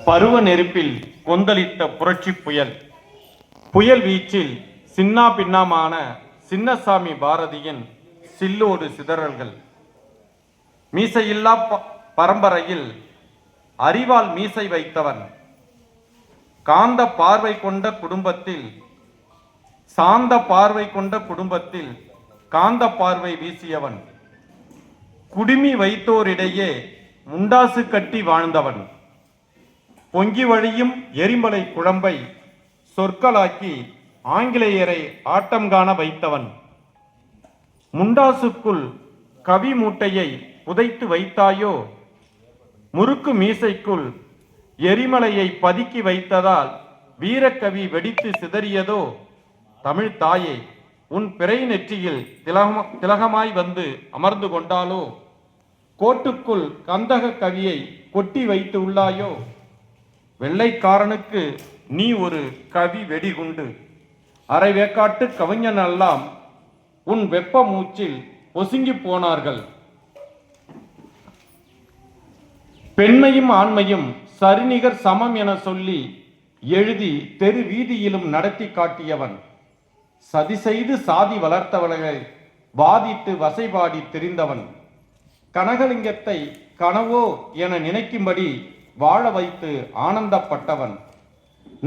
பருவ நெருப்பில் கொந்தளித்த புரட்சி புயல். புயல் வீச்சில் சின்னா பின்னமான சின்னசாமி பாரதியின் சில்லோடு சிதறல்கள். மீசையில்லா பரம்பரையில் அறிவால் மீசை வைத்தவன். காந்த பார்வை கொண்ட குடும்பத்தில் சாந்த பார்வை கொண்ட குடும்பத்தில் காந்த பார்வை வீசியவன். குடுமி வைத்தோரிடையே முண்டாசு கட்டி வாழ்ந்தவன். பொங்கி வழியும் எரிமலை குழம்பை சொற்களாக்கி ஆங்கிலேயரை ஆட்டம் காண வைத்தவன். முண்டாசுக்குள் கவி மூட்டையை புதைத்து வைத்தாயோ, முறுக்கு மீசைக்குள் எரிமலையை பதுக்கி வைத்ததால் வீரக்கவி வெடித்து சிதறியதோ. தமிழ் தாயே, உன் பிறை நெற்றியில் திலகமாய் வந்து அமர்ந்து கொண்டாலோ, கோட்டுக்குள் கந்தக கவியை கொட்டி வைத்து உள்ளாயோ. வெள்ளைக்காரனுக்கு நீ ஒரு கவி வெடிகுண்டு. அரை வேக்காட்டு கவிஞன் எல்லாம் உன் வெப்ப மூச்சில் பொசுங்கி போனார்கள். பெண்மையும் ஆண்மையும் சரிநிகர் சமம் என சொல்லி எழுதி தெரு வீதியிலும் நடத்தி காட்டியவன். சதி செய்து சாதி வளர்த்தவர்களை வாதிட்டு வசைபாடி தெரிந்தவன். கனகலிங்கத்தை கனவோ என நினைக்கும்படி வாழ வைத்து ஆனந்தப்பட்டவன்.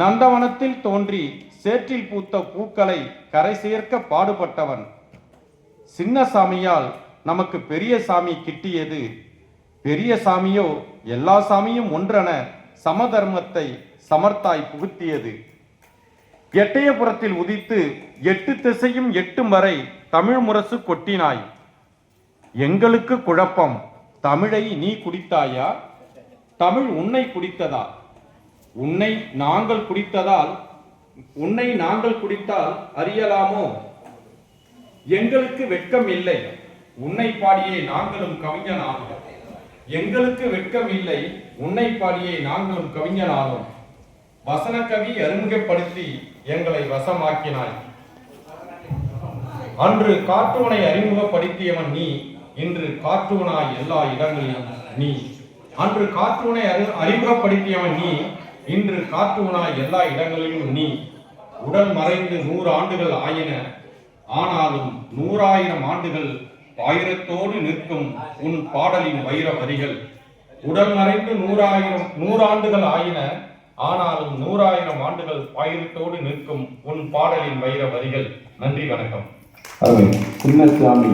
நந்தவனத்தில் தோன்றி சேற்றில் பூத்த பூக்களை கரை சேர்க்க பாடுபட்டவன். சின்ன சாமியால் நமக்கு பெரிய சாமி கிட்டியது. பெரிய சாமியோ எல்லா சாமியும் ஒன்றென சமதர்மத்தை சமர்த்தாய் புகுத்தியது. எட்டயபுரத்தில் உதித்து 8 திசையும் 8 வரை தமிழ் முரசு கொட்டினாய். எங்களுக்கு குழப்பம், தமிழை நீ குடித்தாயா, தமிழ் உன்னை குடித்ததா? உன்னை நாங்கள் குடித்தால் அறியலாமோ? எங்களுக்கு வெட்கம் இல்லை, உன்னை பாடியே நாங்களும் கவிஞனானோம். எங்களுக்கு வெட்கம் இல்லை, உன்னை பாடியே நாங்களும் கவிஞனானோம். வசன கவி அறிமுகப்படுத்தி எங்களை வசமாக்கினாய். அன்று கார்ட்டூனை அறிமுகப்படுத்தியவன் நீ, இன்று கார்ட்டூனாய் எல்லா இடங்களிலும் நீ. அன்று கார்ட்டூனை அறிமுகப்படுத்தியவன் நீ, இன்று கார்ட்டூனாய் எல்லா இடங்களிலும் நீ. உடல் மறைந்து 100 ஆண்டுகள் ஆயின, ஆனாலும் 100,000 ஆண்டுகள் ஆயிரத்தோடு நிற்கும் உன் பாடலின் வைர வரிகள். உடல் மறைந்து 100 ஆண்டுகள் ஆயின, ஆனாலும் 100,000 ஆண்டுகள் ஆயிரத்தோடு நிற்கும் உன் பாடலின் வைர வரிகள். நன்றி, வணக்கம். சின்னசாமி